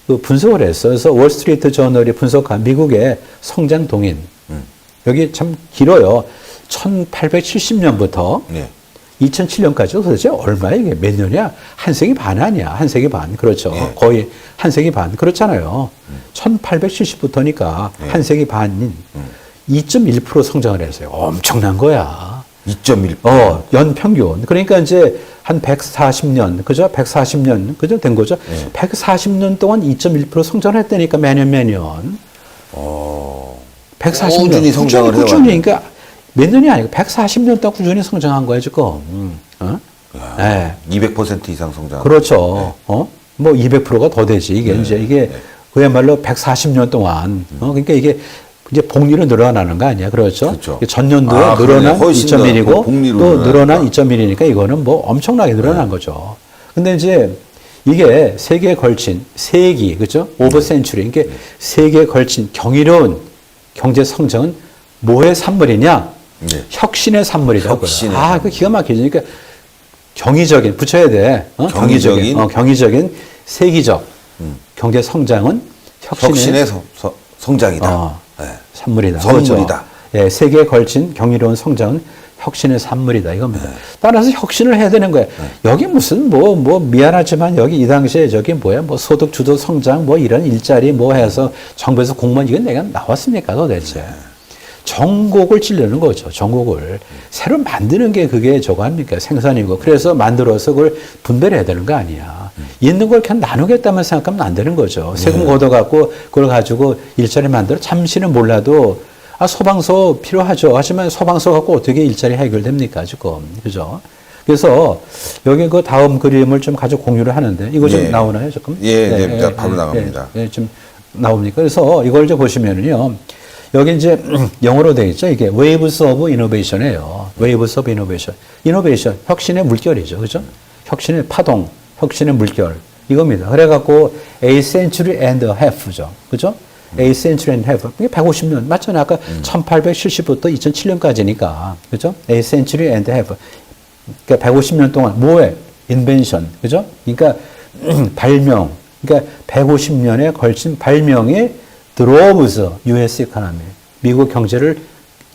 그 분석을 했어요. 그래서 월스트리트 저널이 분석한 미국의 성장 동인. 여기 참 길어요. 1870년부터 네. 2007년까지 도대체 얼마야 이게 몇 년이야? 한 세기 반 아니야? 한 세기 반. 그렇죠. 네. 거의 한 세기 반. 그렇잖아요. 1870부터니까 한 세기 반인 2.1% 성장을 했어요. 엄청난 거야. 2.1%. 연 평균. 그러니까 이제 한 140년, 그죠? 140년, 그죠? 된 거죠? 140년 동안 2.1% 성장을 했다니까 매년. 140년. 꾸준히 성장을 해왔네. 꾸준히, 그러니까 몇 년이 아니고 140년 동안 꾸준히 성장한 거야, 지금. 네. 200% 이상 성장. 그렇죠. 뭐 200%가 더 되지. 이게 그야말로 140년 동안. 그러니까 이게 이제 복리로 늘어나는 거 아니야. 그렇죠. 그렇죠. 전년도에 늘어난 2.1이고 또 늘어난 2.1이니까 이거는 뭐 엄청나게 늘어난 거죠. 근데 이제 이게 세계에 걸친 세기, 그죠? 오버 센츄리. 이게 세계에 걸친 경이로운 경제 성장은 뭐의 산물이냐? 네. 혁신의 산물이라고요. 혁신의 그 기가 막히죠. 그러니까 경이적인 붙여야 돼. 경이적인 세기적 경제 성장은 혁신의 성장이다. 산물이다. 선물이다. 그렇죠? 예, 세계에 걸친 경이로운 성장은 혁신의 산물이다 이겁니다. 따라서 혁신을 해야 되는 거예요. 여기 무슨 뭐 미안하지만 여기 이 당시에 저기 뭐야 뭐 소득 주도 성장 뭐 이런 일자리 뭐 해서 정부에서 공무원 이건 내가 나왔습니까 도대체. 전곡을 찌르는 거죠. 전곡을 새로 만드는 게 그게 저거 아닙니까 생산이고 그래서 만들어서 그걸 분배를 해야 되는 거 아니야. 있는 걸 그냥 나누겠다만 생각하면 안 되는 거죠. 세금 걷어갖고 그걸 가지고 일자리 만들어 잠시는 몰라도 소방서 필요하죠. 하지만 소방서 갖고 어떻게 일자리 해결됩니까 지금 그죠? 그래서 여기 그 다음 그림을 좀 가지고 공유를 하는데 이거 좀 나오나요 조금? 네, 바로 나갑니다. 좀 나옵니까? 그래서 이걸 좀 보시면은요. 여기 이제 영어로 되어 있죠. 이게 Waves of Innovation이에요. Waves of Innovation. Innovation, 혁신의 물결이죠. 그죠? 혁신의 파동, 혁신의 물결. 이겁니다. 그래갖고 A century and a half죠. 그죠? A century and a half. 이게 150년. 맞잖아요. 아까 1870부터 2007년까지니까. 그죠? A century and a half. 그러니까 150년 동안 뭐에? Invention. 그죠? 그러니까 발명. 그러니까 150년에 걸친 발명이 drove US economy. 미국 경제를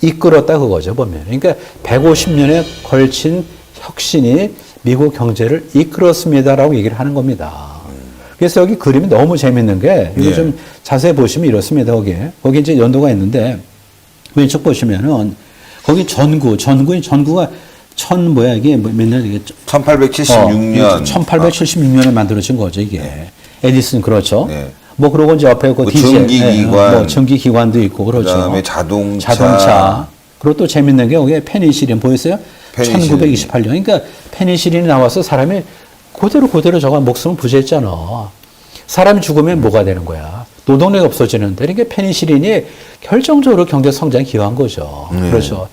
이끌었다 그거죠, 보면. 그러니까 150년에 걸친 혁신이 미국 경제를 이끌었습니다라고 얘기를 하는 겁니다. 그래서 여기 그림이 너무 재밌는 게, 이거 좀 자세히 보시면 이렇습니다, 거기 이제 연도가 있는데, 왼쪽 보시면은, 거기 전구가 이게 몇 년이겠죠? 1876년. 1876년에 만들어진 거죠, 이게. 에디슨, 그렇죠. 네. 뭐 그러고 이제 앞에 그 전기기관, 전기기관도 있고 그렇죠. 그다음에 자동차. 그리고 또 재밌는 게 여기 페니실린 보였어요? 페니실린. 1928년. 그러니까 페니실린이 나와서 사람이 그대로 저거 목숨을 부지했잖아. 사람이 죽으면 뭐가 되는 거야? 노동력이 없어지는데. 그러니까 페니실린이 결정적으로 경제 성장에 기여한 거죠. 그렇죠.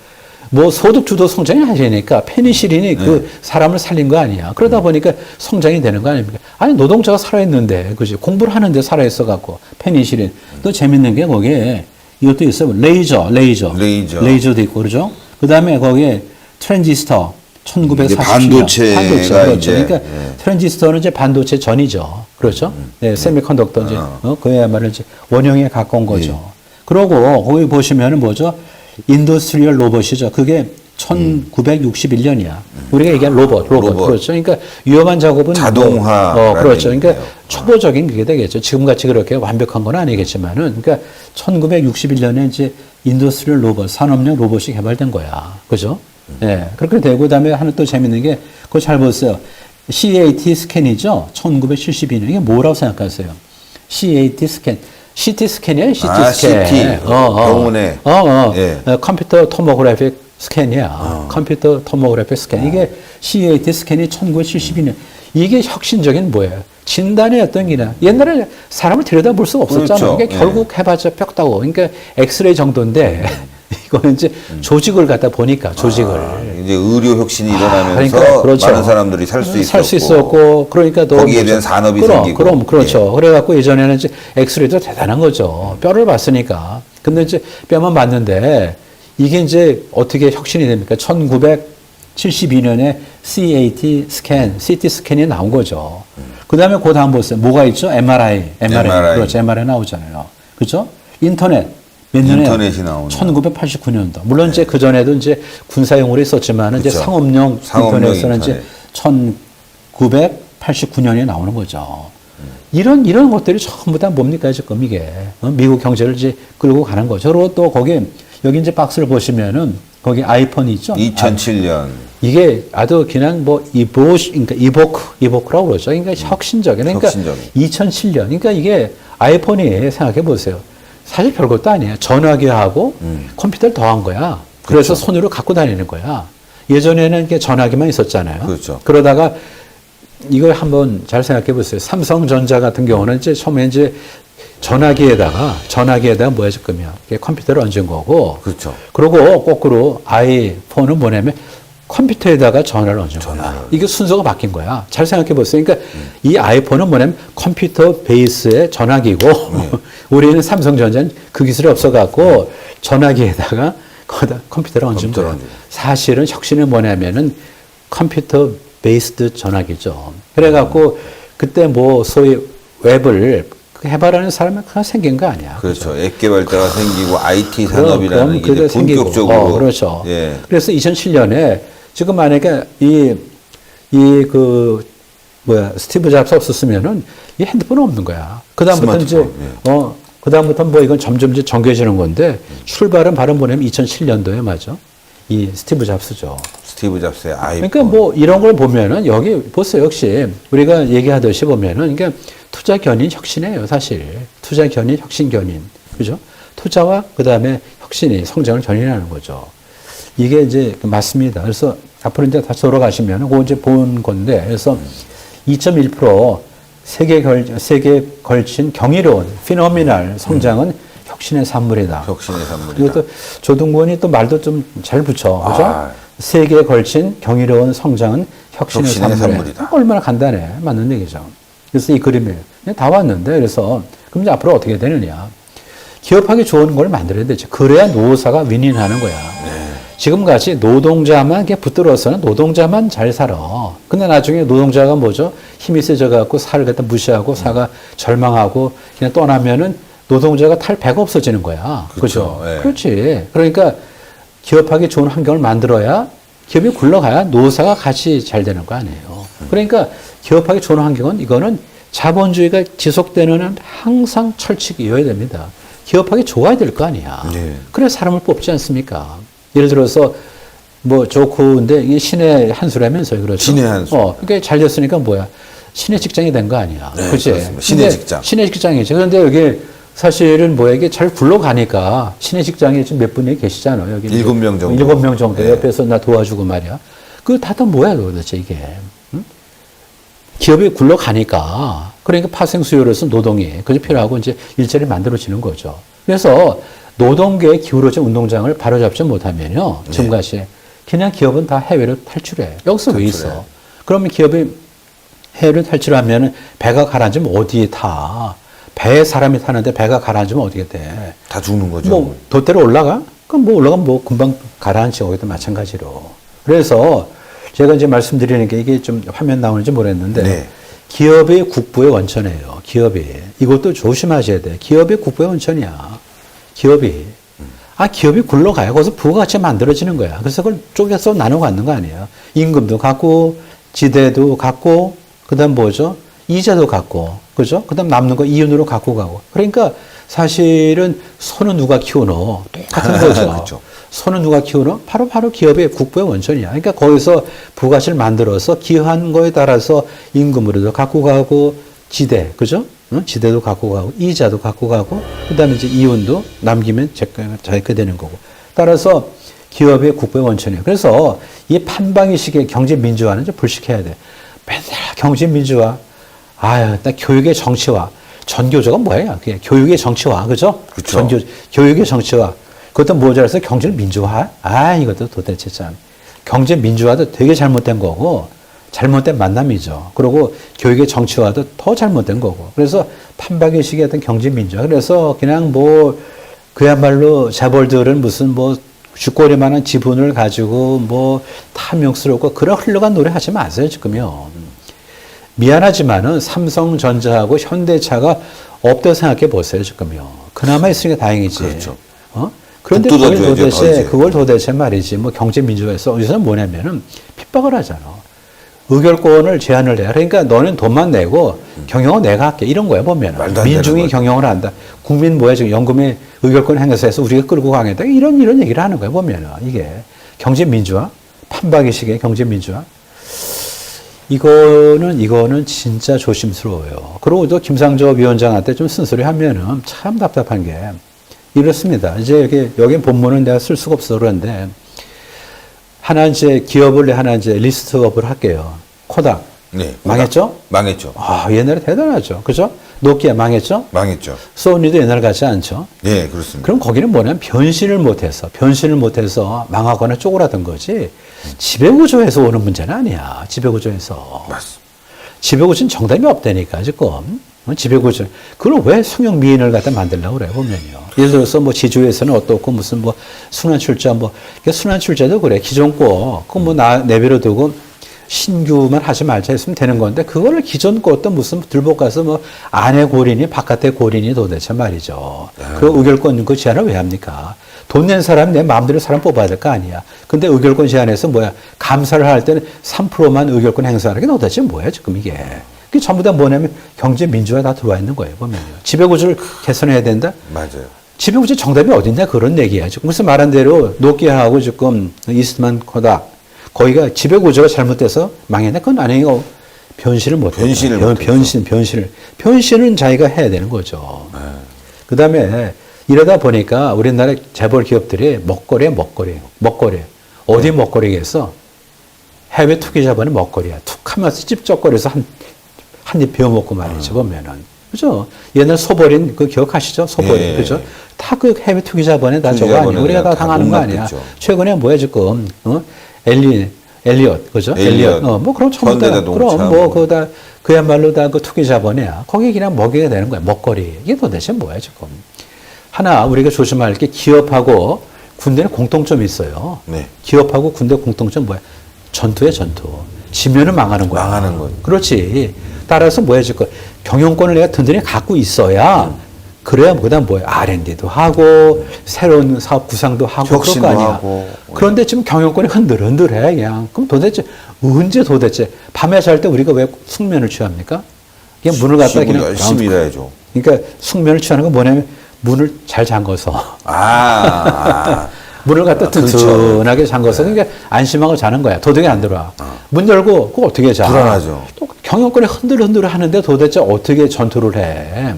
뭐 소득 주도 성장이 아니니까 페니실린이 그 사람을 살린 거 아니야. 그러다 보니까 성장이 되는 거 아닙니까? 아니 노동자가 살아있는데 그지 공부를 하는데 살아있어 갖고 페니실린. 또 재밌는 게 거기에 이것도 있어요. 레이저도 있고 그러죠. 그다음에 거기에 트랜지스터 1940년 반도체가 그렇죠. 이제 그러니까 트랜지스터는 이제 반도체 전이죠. 그렇죠. 네, 세미컨덕터 이제 그야말로 이제 원형에 가까운 거죠. 그러고 거기 보시면은 뭐죠? 인더스트리얼 로봇이죠. 그게 1961년이야. 우리가 얘기한 로봇. 그렇죠. 그러니까 위험한 작업은 자동화. 그렇죠. 그러니까 초보적인 그게 되겠죠. 지금같이 그렇게 완벽한 건 아니겠지만은. 그러니까 1961년에 이제 인더스트리얼 로봇, 산업용 로봇이 개발된 거야. 그죠? 네. 그렇게 되고, 그 다음에 하나 또 재밌는 게, 그거 잘 보세요. CAT 스캔이죠. 1972년. 이게 뭐라고 생각하세요? CAT 스캔. CT 스캔이야, CT 스캔. CT. 병원에. 컴퓨터 토모그래픽 스캔이야. 컴퓨터 토모그래픽 스캔. 이게 CAT 스캔이 1972년. 이게 혁신적인 뭐예요? 진단의 어떤 기나 옛날에 사람을 들여다볼 수가 없었잖아요. 그렇죠. 그러니까 결국 해봤자 뼈다고. 그러니까 엑스레이 정도인데 이거는 이제 조직을 갖다 보니까 조직을. 이제 의료 혁신이 일어나면서 그러니까 그렇죠. 많은 사람들이 살 수 있었고 그러니까 또 거기에 대한 산업이 생기고. 그렇죠. 그래갖고 예전에는 이제 엑스레이도 대단한 거죠. 뼈를 봤으니까. 근데 이제 뼈만 봤는데 이게 이제 어떻게 혁신이 됩니까? 72년에 CT 스캔이 나온 거죠. 그 다음에 그 다음 보세요. 뭐가 있죠? MRI. 그렇죠. MRI 나오잖아요. 그죠? 인터넷. 몇 년에? 인터넷이 나오네. 1989년도. 물론 이제 그전에도 이제 군사용으로 있었지만 이제 상업용 인터넷은 이제 1989년에 나오는 거죠. 이런 것들이 전부 다 뭡니까, 지금 이게. 미국 경제를 이제 끌고 가는 거죠. 그리고 또 거기, 여기 이제 박스를 보시면은 거기 아이폰이 있죠. 2007년. 이게 아주 그냥 뭐 이보크라고 그러죠. 그러니까 혁신적인. 그러니까 2007년. 그러니까 이게 아이폰이 생각해 보세요. 사실 별것도 아니에요. 전화기하고 컴퓨터를 더한 거야. 그래서 그렇죠. 손으로 갖고 다니는 거야. 예전에는 이게 전화기만 있었잖아요. 그렇죠. 그러다가 이걸 한번 잘 생각해 보세요. 삼성전자 같은 경우는 이제 처음에 이제 전화기에다가 뭐 했을 거면 컴퓨터를 얹은 거고. 그렇죠. 그리고 거꾸로 아이폰은 뭐냐면 컴퓨터에다가 전화를 얹은 거야. 이게 순서가 바뀐 거야. 잘 생각해 보세요. 그러니까 이 아이폰은 뭐냐면 컴퓨터 베이스의 전화기고 우리는 삼성전자는 그 기술이 없어갖고 전화기에다가 거기다 컴퓨터를 얹은 거야. 사실은 혁신은 뭐냐면은 컴퓨터 베이스드 전화기죠. 그래갖고 그때 뭐 소위 웹을 해봐라는 사람이 그냥 생긴 거 아니야. 그렇죠. 앱 개발자가 생기고 IT 산업이라는 게 본격적으로. 그렇죠. 예. 그래서 2007년에 지금 만약에 스티브 잡스 없었으면은 이 핸드폰은 없는 거야. 그다음부터 이제, 그다음부터 뭐 이건 점점 이제 정교해지는 건데 출발은 바로 뭐냐면 2007년도에 맞아. 이 스티브 잡스죠. 스티브 잡스의 아이폰. 그러니까 뭐 이런 걸 보면은 여기 보세요. 역시 우리가 얘기하듯이 보면은 그러니까 투자 견인 혁신이에요, 사실. 투자 견인, 혁신 견인. 그죠? 투자와 그다음에 혁신이 성장을 견인하는 거죠. 이게 이제 맞습니다. 그래서 앞으로 이제 다시 돌아가시면 그거 이제 본 건데 그래서 2.1% 세계에 걸친 경이로운 피노미널 성장은 혁신의 산물이다. 혁신의 산물이다. 이것도 조동건이 또 말도 좀 잘 붙여. 그죠? 세계에 걸친 경이로운 성장은 혁신의 산물이다. 얼마나 간단해. 맞는 얘기죠. 그래서 이 그림이에요. 다 왔는데 그래서 그럼 이제 앞으로 어떻게 되느냐. 기업하기 좋은 걸 만들어야 되죠. 그래야 노사가 윈윈하는 거야. 지금같이 노동자만 이렇게 붙들어서는 노동자만 잘 살아. 근데 나중에 노동자가 뭐죠? 힘이 세져갖고 사를 갖다 무시하고 사가 절망하고 그냥 떠나면은 노동자가 탈 배가 없어지는 거야. 그렇죠? 네. 그렇지. 그러니까 기업하기 좋은 환경을 만들어야 기업이 굴러가야 노사가 같이 잘 되는 거 아니에요. 그러니까 기업하기 좋은 환경은 이거는 자본주의가 지속되는 한 항상 철칙이 이어야 됩니다. 기업하기 좋아야 될 거 아니야. 네. 그래 사람을 뽑지 않습니까? 예를 들어서 뭐 좋고인데 이게 신의 한 수라면서요. 그렇죠? 신의 한 수. 그러니까 잘 됐으니까 뭐야? 신의 직장이 된 거 아니야. 네, 그렇지? 신의 직장. 신의 직장이죠. 그런데 여기 사실은 뭐야 이게 잘 굴러가니까 신의 직장에 지금 몇 분이 계시잖아요. 여기 7명 정도. 7명 정도 네. 옆에서 나 도와주고 말이야. 그 다들 뭐야 도대체 이게? 응? 기업이 굴러가니까 그러니까 파생 수요로서 노동이 그게 필요하고 이제 일자리 만들어지는 거죠. 그래서 노동계에 기울어진 운동장을 바로잡지 못하면요. 지금같이 그냥 기업은 다 해외로 탈출해. 여기서 왜 있어? 그러면 기업이 해외로 탈출하면 배가 가라앉으면 어디에 타? 배에 사람이 타는데 배가 가라앉으면 어떻게 돼? 다 죽는 거죠. 뭐 돛대로 올라가? 그럼 뭐 올라가면 뭐 금방 가라앉히고 거기도 마찬가지로. 그래서 제가 이제 말씀드리는 게 이게 좀 화면 나오는지 모르겠는데 네. 기업이 국부의 원천이에요. 기업이. 이것도 조심하셔야 돼. 기업이 국부의 원천이야. 기업이. 기업이 굴러가요. 거기서 부가가치가 만들어지는 거야. 그래서 그걸 쪼개서 나눠 갖는 거 아니에요. 임금도 갖고, 지대도 갖고, 그 다음 뭐죠? 이자도 갖고, 그죠? 그 다음 남는 거 이윤으로 갖고 가고. 그러니까 사실은 소는 누가 키우노? 똑같은 거죠. 그렇죠. 소는 누가 키우노? 바로 기업의 국부의 원천이야. 그러니까 거기서 부가치를 만들어서 기여한 거에 따라서 임금으로도 갖고 가고, 지대, 그죠? 지대도 갖고 가고, 이자도 갖고 가고, 그 다음에 이제 이윤도 남기면 자기 거 되는 거고. 따라서 기업의 국부의 원천이에요. 그래서 이 판방이식의 경제민주화는 좀 불식해야 돼. 맨날 경제민주화, 나 교육의 정치화. 전교조가 뭐예요? 그게 교육의 정치화, 그죠? 그렇죠. 교육의 정치화. 그것도 모자라서 경제를 민주화? 이것도 도대체 참. 경제 민주화도 되게 잘못된 거고, 잘못된 만남이죠. 그리고 교육의 정치화도 더 잘못된 거고. 그래서 판박이식의 어떤 경제 민주화. 그래서 그냥 뭐, 그야말로 재벌들은 무슨 뭐, 쥐꼬리만한 지분을 가지고 뭐 탐욕스럽고 그런 흘러간 노래 하지 마세요, 지금요. 미안하지만은 삼성전자하고 현대차가 없다고 생각해 보세요, 지금요. 그나마 있으니까 다행이지. 그렇죠. 그런데 북돋아줘야죠, 그걸 도대체 말이지, 뭐 경제민주화에서 어디서 뭐냐면은 핍박을 하잖아. 의결권을 제한을 해. 그러니까 너는 돈만 내고 경영은 내가 할게. 이런 거야, 보면은. 민중이 경영을 한다. 국민 뭐야, 지금 연금의 의결권 행사해서 우리가 끌고 가겠다. 이런 얘기를 하는 거야, 보면은. 이게 경제민주화? 판박이식의 경제민주화? 이거는 진짜 조심스러워요. 그리고 또 김상조 위원장한테 좀 쓴소리 하면은 참 답답한 게 이렇습니다. 이제 여기 본문은 내가 쓸 수가 없어 그런데 하나 이제 기업을 하나 이제 리스트업을 할게요. 코닥. 네. 망했죠? 망했죠. 아, 옛날에 대단하죠. 그죠? 노키아 망했죠? 망했죠. 소니도 옛날 같지 않죠? 네, 그렇습니다. 그럼 거기는 뭐냐면 변신을 못해서 망하거나 쪼그라든 거지 지배구조에서 오는 문제는 아니야. 지배구조에서. 맞습니다. 지배구조는 정답이 없다니까, 지금. 지배구조. 그걸 왜 성형미인을 갖다 만들려고 그래, 보면요. 예를 들어서 뭐 지주에서는 어떻고 무슨 뭐 순환출자 순환출자도 그래. 기존 거, 그거 뭐 내버려 두고 신규만 하지 말자 했으면 되는 건데, 그거를 기존 거 어떤 무슨 들복 가서 뭐 안에 고린이 바깥에 고린이 도대체 말이죠. 그 의결권 그 제한을 왜 합니까? 돈 낸 사람이 내 마음대로 사람 뽑아야 될 거 아니야. 근데 의결권 제한에서 뭐야? 감사를 할 때는 3%만 의결권 행사하는 게 도대체 뭐야, 지금 이게. 그게 전부 다 뭐냐면 경제 민주화 다 들어와 있는 거예요, 보면요. 지배구조를 개선해야 된다? 맞아요. 지배구조 정답이 어딨냐? 그런 얘기야. 지금 무슨 말한 대로 노키아하고 지금 이스트만 코닥, 거기가 지배구조가 잘못돼서 망했네? 그건 아니에요. 변신을 못해. 변신은 자기가 해야 되는 거죠. 그 다음에 이러다 보니까 우리나라 재벌 기업들이 먹거리야. 어디 먹거리겠어? 해외 투기 자본의 먹거리야. 툭 하면서 찝쩍거려서 한 입 베어먹고 말이죠, 보면은. 그죠? 옛날 소벌인 그 기억하시죠? 소벌인. 예. 그죠? 다 그 해외 투기 자본에 다 저거 아니야. 우리가 다 당하는 거 아니야. 최근에 뭐야, 지금, 엘리엇, 그죠? 엘리엇. 뭐, 그럼 전부 다, 그럼 뭐, 그거 다, 그야말로 다 그 투기 자본이야. 거기 그냥 먹이게 되는 거야. 먹거리. 이게 도대체 뭐야, 지금. 하나, 우리가 조심할 게 기업하고 군대는 공통점이 있어요. 네. 기업하고 군대 공통점 뭐야? 전투야, 전투. 지면은 망하는 거야. 망하는 거야. 그렇지. 따라서 뭐야, 지금. 경영권을 내가 든든히 갖고 있어야, 그래야 그다음 뭐야? R&D도 하고, 새로운 사업 구상도 하고, 그럴 거 아니야. 하고. 그런데 지금 경영권이 흔들흔들해, 그냥. 그럼 도대체, 언제 도대체, 밤에 잘 때 우리가 왜 숙면을 취합니까? 그냥 문을 갖다 그냥. 열심히 일해야죠. 그러니까 숙면을 취하는 건 뭐냐면, 문을 잘 잠궈서. 문을 갖다 튼튼하게 잠궈서 그러니까 안심하고 자는 거야. 도둑이 안 들어와. 문 열고 그거 어떻게 자? 불안하죠. 또 경영권이 흔들흔들 하는데 도대체 어떻게 전투를 해?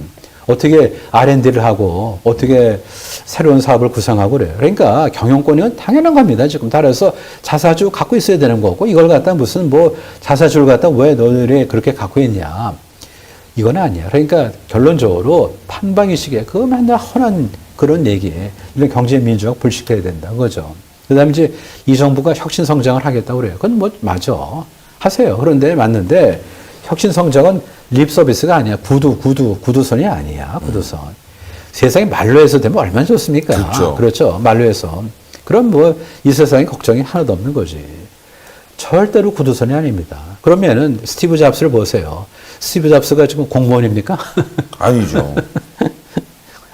어떻게 R&D를 하고 어떻게 새로운 사업을 구상하고 그래요. 그러니까 경영권은 당연한 겁니다. 지금 따라서 자사주 갖고 있어야 되는 거고 이걸 갖다 무슨 뭐 자사주를 갖다 왜 너희들이 그렇게 갖고 있냐. 이건 아니야. 그러니까 결론적으로 판방이식의 그 맨날 훤한 그런 얘기에 이런 경제민주화가 불식돼야 된다. 그거죠. 그 다음에 이제 이 정부가 혁신성장을 하겠다고 그래요. 그건 뭐, 맞아. 하세요. 그런데 맞는데 혁신성장은 립 서비스가 아니야. 구두선이 아니야. 구두선. 세상에 말로 해서 되면 얼마나 좋습니까? 그렇죠. 말로 해서. 그럼 뭐 이 세상에 걱정이 하나도 없는 거지. 절대로 구두선이 아닙니다. 그러면은 스티브 잡스를 보세요. 스티브 잡스가 지금 공무원입니까? 아니죠.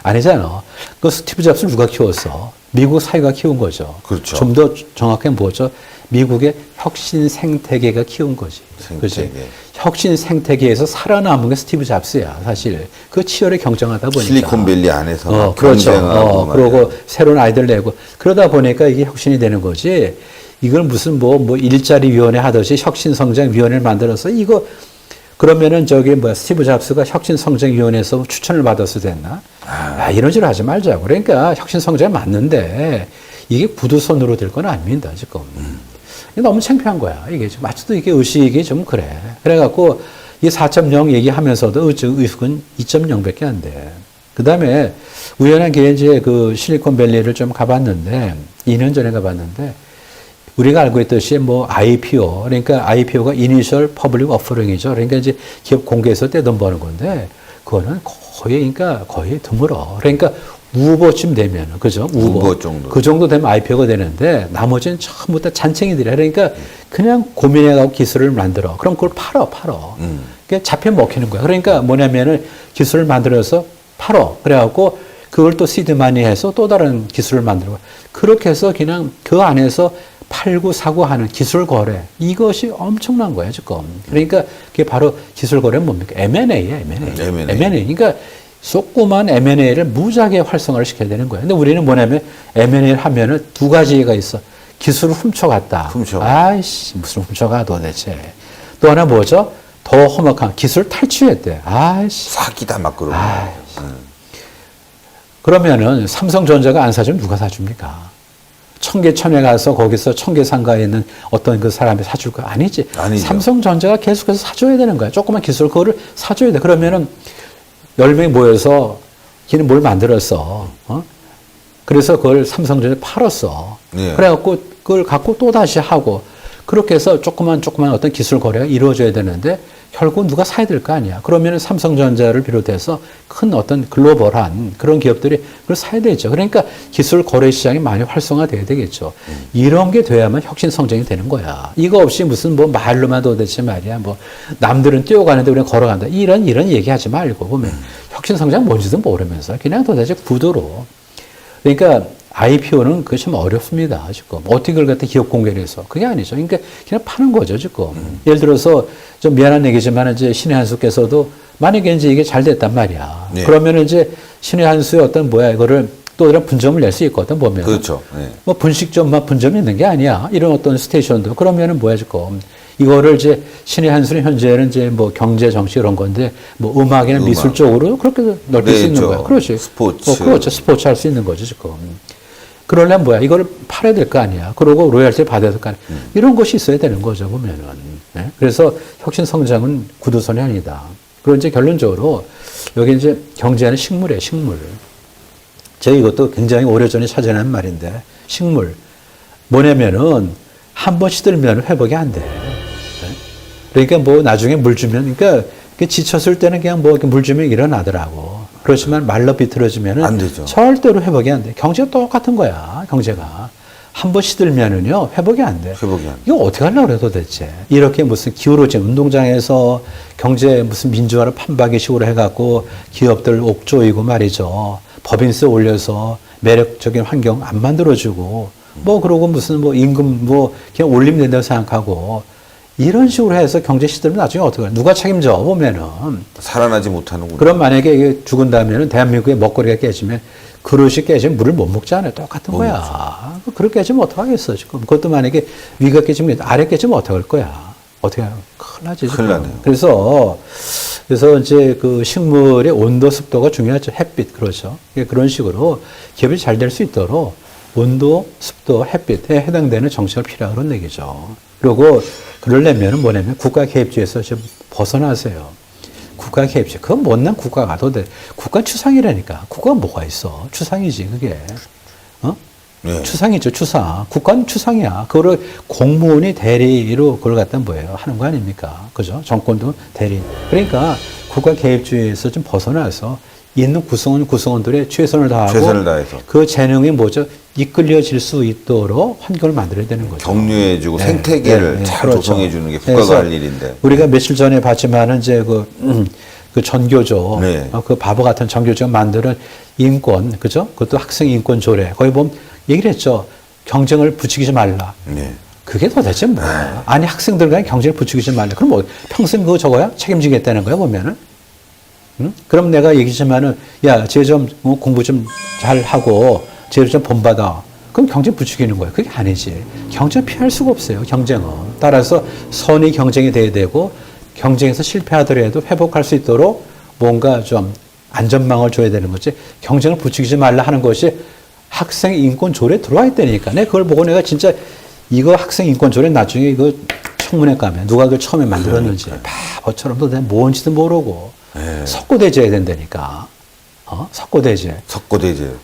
아니잖아. 그 스티브 잡스를 누가 키웠어? 미국 사회가 키운 거죠. 그렇죠. 좀 더 정확하게 뭐죠? 미국의 혁신 생태계가 키운 거지. 그렇지? 혁신 생태계에서 살아남은 게 스티브 잡스야, 사실. 그 치열에 경쟁하다 보니까. 실리콘밸리 안에서 그렇죠. 경쟁하고 그러고 새로운 아이들 내고 그러다 보니까 이게 혁신이 되는 거지. 이걸 무슨 뭐 일자리 위원회 하듯이 혁신 성장 위원회를 만들어서 이거 그러면은 스티브 잡스가 혁신성장위원회에서 추천을 받았어야 됐나? 이런 식으로 하지 말자고. 그러니까 혁신성장이 맞는데 이게 구두선으로 될 건 아닙니다, 지금. 이게 너무 창피한 거야. 이게 좀, 마치도 이게 의식이 좀 그래. 그래갖고 이 4.0 얘기하면서도 의식은 2.0밖에 안 돼. 그 다음에 우연한 기회에 이제 그 실리콘밸리를 좀 가봤는데, 2년 전에 가봤는데, 우리가 알고 있듯이 뭐 IPO, 그러니까 IPO가 Initial Public Offering이죠. 그러니까 이제 기업 공개해서 떼돈 버는 건데, 그거는 거의 드물어. 그러니까 우버쯤 되면, 그죠? 우버 정도. 그 정도 되면 IPO가 되는데, 나머지는 전부 다 잔챙이들이야. 그러니까 그냥 고민해가고 기술을 만들어. 그럼 그걸 팔어. 그러니까 잡혀 먹히는 거야. 그러니까 뭐냐면은 기술을 만들어서 팔어. 그래갖고 그걸 또 시드 많이 해서 또 다른 기술을 만들고. 그렇게 해서 그냥 그 안에서 팔고 사고 하는 기술 거래. 이것이 엄청난 거예요, 지금. 그러니까 그게 바로 기술 거래는 뭡니까? M&A예요, M&A. 그러니까 조그만 M&A를 무지하게 활성화를 시켜야 되는 거예요. 근데 우리는 뭐냐면 M&A를 하면은 두 가지가 있어. 기술을 훔쳐갔다. 아이씨, 무슨 훔쳐가 도대체. 또 하나 뭐죠? 더 험악한 기술 탈취했대. 아이씨. 사기다 막 그러고. 그러면은 삼성전자가 안 사주면 누가 사줍니까? 청계천에 가서 거기서 청계상가에 있는 어떤 그 사람이 사줄 거 아니지. 삼성전자가 계속해서 사줘야 되는 거야. 조그만 기술 그거를 사줘야 돼. 그러면은 10명이 모여서 걔는 뭘 만들었어. 그래서 그걸 삼성전자에 팔았어. 그래갖고 그걸 갖고 또 다시 하고 그렇게 해서 조그만 어떤 기술 거래가 이루어져야 되는데 결국 누가 사야 될 거 아니야. 그러면 삼성전자를 비롯해서 큰 어떤 글로벌한 그런 기업들이 그걸 사야 되죠. 그러니까 기술 거래 시장이 많이 활성화돼야 되겠죠. 이런 게 돼야만 혁신 성장이 되는 거야. 이거 없이 무슨 뭐 말로만 도대체 말이야. 뭐 남들은 뛰어가는데 우리는 걸어간다. 이런 얘기하지 말고 보면 혁신 성장 뭔지도 모르면서 그냥 도대체 구도로. 그러니까 IPO는 그게 참 어렵습니다, 지금. 어떻게 그걸 갖다 기업 공개를 해서. 그게 아니죠. 그러니까 그냥 파는 거죠, 지금. 예를 들어서 좀 미안한 얘기지만 이제 신의 한수께서도 만약에 이제 이게 잘 됐단 말이야. 그러면 이제 신의 한수의 어떤 이거를 또 이런 분점을 낼 수 있거든, 보면. 그렇죠. 뭐 분식점만 분점이 있는 게 아니야. 이런 어떤 스테이션도. 그러면은 지금. 이거를 이제 신의 한수는 현재는 이제 뭐 경제, 정치 이런 건데 뭐 음악이나 미술 쪽으로 그렇게 넓힐 수 있는 거야. 그렇지. 스포츠. 그렇죠. 스포츠 할 수 있는 거죠, 지금. 그러려면 이걸 팔아야 될 거 아니야. 그러고 로열티 받아야 될 거 아니야. 이런 것이 있어야 되는 거죠, 보면은. 네? 그래서 혁신 성장은 구두선이 아니다. 그리고 이제 결론적으로 여기 이제 경제하는 식물이에요, 식물. 제가 이것도 굉장히 오래전에 찾아낸 말인데, 식물. 뭐냐면은 한 번 시들면 회복이 안 돼. 네? 그러니까 나중에 물 주면, 그러니까 지쳤을 때는 그냥 이렇게 물 주면 일어나더라고. 그렇지만 말라 비틀어지면은 안 되죠. 절대로 회복이 안 돼. 경제가 똑같은 거야. 경제가 한 번 시들면은요 회복이 안 돼. 이거 어떻게 하려고 그래 도대체? 이렇게 무슨 기울어진 운동장에서 경제 무슨 민주화를 판박이식으로 해갖고 기업들 옥조이고 말이죠. 법인세 올려서 매력적인 환경 안 만들어주고 그러고 무슨 임금 그냥 올리면 된다고 생각하고. 이런 식으로 해서 경제 시들면 나중에 어떻게 누가 책임져 보면은 살아나지 못하는구나. 그럼 만약에 이게 죽은 다음에는 대한민국의 먹거리가 깨지면 그릇이 깨지면 물을 못 먹지 않아요. 똑같은 거야. 그릇 깨지면 어떡하겠어 지금. 그것도 만약에 위가 깨지면 아래 깨지면 어떡할 거야. 어떻게 하면 큰일 나지. 큰일 나네요. 그래서 이제 그 식물의 온도 습도가 중요하죠. 햇빛 그렇죠. 그런 식으로 기업이 잘 될 수 있도록 온도, 습도, 햇빛에 해당되는 정책을 필요하다는 그런 얘기죠. 그리고 그러려면 뭐냐면 국가 개입주에서 좀 벗어나세요. 국가 개입주. 그건 못난 국가가 더 돼. 국가 추상이라니까. 국가가 뭐가 있어? 추상이지, 그게. 추상이죠, 추상. 국가는 추상이야. 그거를 공무원이 대리로 그걸 갖다 하는 거 아닙니까? 그죠? 정권도 대리. 그러니까 국가 개입주에서 좀 벗어나서 있는 구성원들의 최선을 다해서 그 재능이 이끌려질 수 있도록 환경을 만들어야 되는 거죠. 격려해주고 생태계를 잘 조성해주는 게 국가가 할 일인데. 우리가 며칠 전에 봤지만은 이제 그 전교조, 그 바보 같은 전교조가 만드는 인권, 그죠? 그것도 학생 인권 조례. 거기 보면 얘기를 했죠. 경쟁을 부추기지 말라. 그게 도대체 뭐야? 아니 학생들 간에 경쟁을 부추기지 말라. 그럼 평생 그거 적어야 책임지겠다는 거야 보면은. 그럼 내가 얘기지만은 쟤 좀 공부 좀 잘 하고 쟤를 좀 본받아. 그럼 경쟁 부추기는 거야. 그게 아니지. 경쟁 피할 수가 없어요. 경쟁은. 따라서 선의 경쟁이 돼야 되고 경쟁에서 실패하더라도 회복할 수 있도록 뭔가 좀 안전망을 줘야 되는 거지. 경쟁을 부추기지 말라 하는 것이 학생 인권 조례에 들어와 있다니까. 내가 그걸 보고 내가 진짜 이거 학생 인권 조례 나중에 이거 청문회 가면 누가 그걸 처음에 만들었는지 바보처럼 도 뭔지도 모르고 석고대죄해야 된다니까. 석고대죄.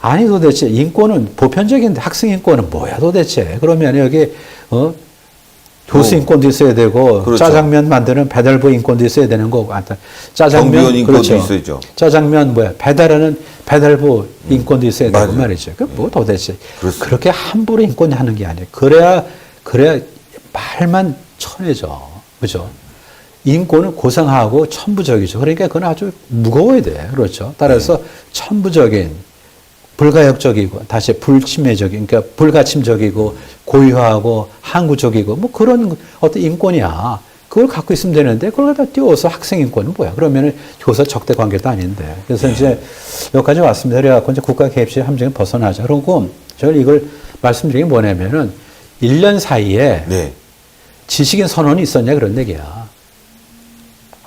아니 도대체 인권은 보편적인데 학생 인권은 뭐야 도대체. 그러면 여기 교수 인권도 있어야 되고 그렇죠. 짜장면 만드는 배달부 인권도 있어야 되는 거고. 경비원 인권도 있어야죠. 짜장면 배달하는 배달부 인권도 있어야 되고 맞아요. 말이죠. 그 뭐 도대체 그렇습니다. 그렇게 함부로 인권이 하는 게 아니에요. 그래야 말만 천해져. 그죠? 인권은 고상하고 천부적이죠. 그러니까 그건 아주 무거워야 돼. 그렇죠. 따라서 천부적인, 불가역적이고, 다시 불침해적인, 그러니까 불가침적이고, 고유하고, 항구적이고, 뭐 그런 어떤 인권이야. 그걸 갖고 있으면 되는데, 그걸 갖다 띄워서 학생 인권은 뭐야? 그러면은 교사 적대 관계도 아닌데. 그래서 이제 여기까지 왔습니다. 그래갖고 이제 국가 개입시 함정에 벗어나자. 그러고 저는 이걸 말씀드린 게 뭐냐면은 1년 사이에 네. 지식인 선언이 있었냐 그런 얘기야.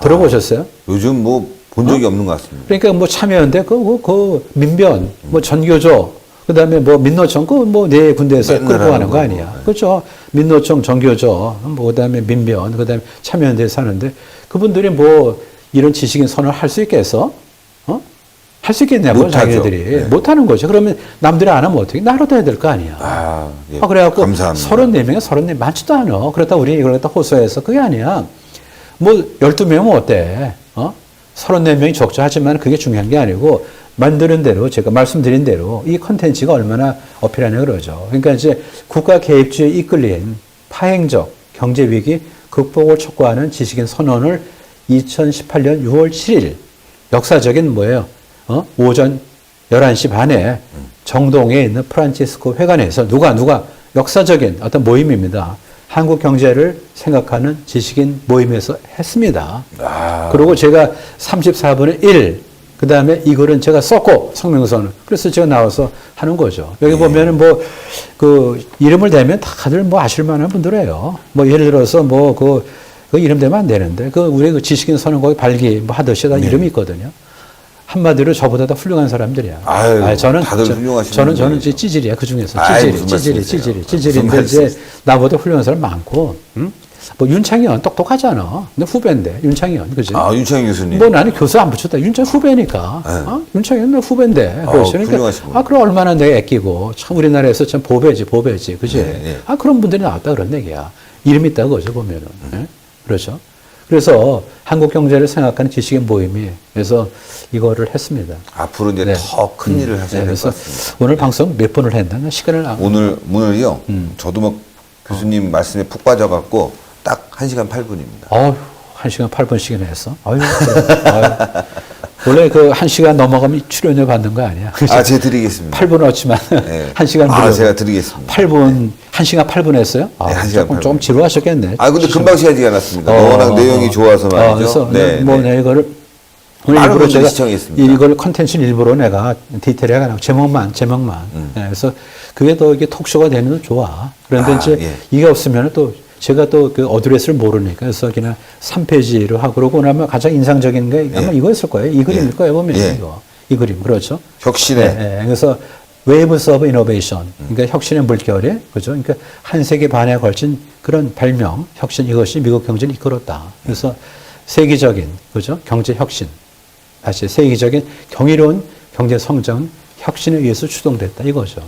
들어보셨어요? 요즘 뭐 본 적이 없는 것 같습니다. 그러니까 뭐 참여연대, 그 민변, 뭐 전교조, 그 다음에 뭐 민노총, 네 군대에서 맨날 끌고 가는 거 하는 아니야. 거고. 그렇죠. 민노총, 전교조, 뭐, 그 다음에 민변, 그 다음에 참여연대에서 하는데 그분들이 뭐 이런 지식인 선언을 할 수 있겠어? 할 수 있겠냐고, 못하죠. 자기들이. 네. 못하는 거죠. 그러면 남들이 안 하면 어떻게? 나라도 해야 될 거 아니야. 예. 그래갖고 감사합니다. 34명에 34명 많지도 않아. 그렇다 우리 이걸 갖다 호소해서 그게 아니야. 뭐 12명은 어때? 34명이 적죠. 하지만 그게 중요한 게 아니고 만드는 대로 제가 말씀드린 대로 이 컨텐츠가 얼마나 어필하냐 그러죠. 그러니까 이제 국가 개입주에 이끌린 파행적 경제 위기 극복을 촉구하는 지식인 선언을 2018년 6월 7일 역사적인 뭐예요? 오전 11시 반에 정동에 있는 프란치스코 회관에서 누가 역사적인 어떤 모임입니다. 한국 경제를 생각하는 지식인 모임에서 했습니다. 그리고 제가 34분의 1, 그 다음에 이거는 제가 썼고, 성명서는. 그래서 제가 나와서 하는 거죠. 여기 보면은 뭐, 이름을 대면 다들 뭐 아실 만한 분들이에요. 뭐 예를 들어서 그 이름 대면 안 되는데, 우리 그 지식인 선언 거기 발기 뭐 하듯이 다 이름이 있거든요. 한마디로 저보다 더 훌륭한 사람들이야. 다들 훌륭하신 저는 분들이죠. 이제 찌질이야. 그 중에서. 무슨 찌질인데 이제 나보다 훌륭한 사람 많고, 뭐 윤창현 똑똑하잖아. 근데 후배인데, 윤창현. 그지? 윤창현 교수님. 뭐 나는 교수 안 붙였다. 윤창현 후배니까. 윤창현 내 후배인데. 그렇죠. 그러니까, 훌륭하신 분. 그럼 얼마나 내가 애끼고, 참 우리나라에서 참 보배지. 그지? 네. 그런 분들이 나왔다 그런 얘기야. 이름 있다고 그죠, 보면은. 예? 그렇죠. 그래서 한국 경제를 생각하는 지식인 모임이 그래서 이거를 했습니다. 앞으로 이제 더 큰 일을 하셔야 될 것 같습니다. 오늘 방송 몇 번을 했나? 시간을 오늘요. 저도 막 교수님 말씀에 푹 빠져갖고 딱 1시간 8분입니다. 1시간 8분씩이나 했어. 원래 그 1시간 넘어가면 출연료 받는 거 아니야? 제가 드리겠습니다. 8분 얻지만 네. 1시간 무료. 제가 드리겠습니다. 1시간 8분 했어요? 네, 1시간 8분. 좀 지루하셨겠네. 근데 금방 시간이 않았습니다. 워낙 내용이 좋아서 말이죠. 그래서 내가 이거를 오늘 많은 일부러 분들이 제가 시청했습니다. 이걸 컨텐츠 일부러 내가 디테일하게 안 하고 제목만. 네, 그래서 그게 더 이게 톡쇼가 되면 더 좋아. 그런데 이제 이게 없으면 또 제가 또 그 어드레스를 모르니까 그래서 그냥 3페이지로 하고 그러고 나면 가장 인상적인 게 아마 이거였을 거예요. 이 그림일 거예요. 보면 이거. 이 그림. 그렇죠. 혁신의. 그래서 Waves of Innovation. 그러니까 혁신의 물결에 그죠. 그러니까 한 세기 반에 걸친 그런 발명, 혁신 이것이 미국 경제를 이끌었다. 그래서 세계적인 그죠. 경제 혁신. 다시 세계적인 경이로운 경제 성장 혁신에 의해서 추동됐다 이거죠.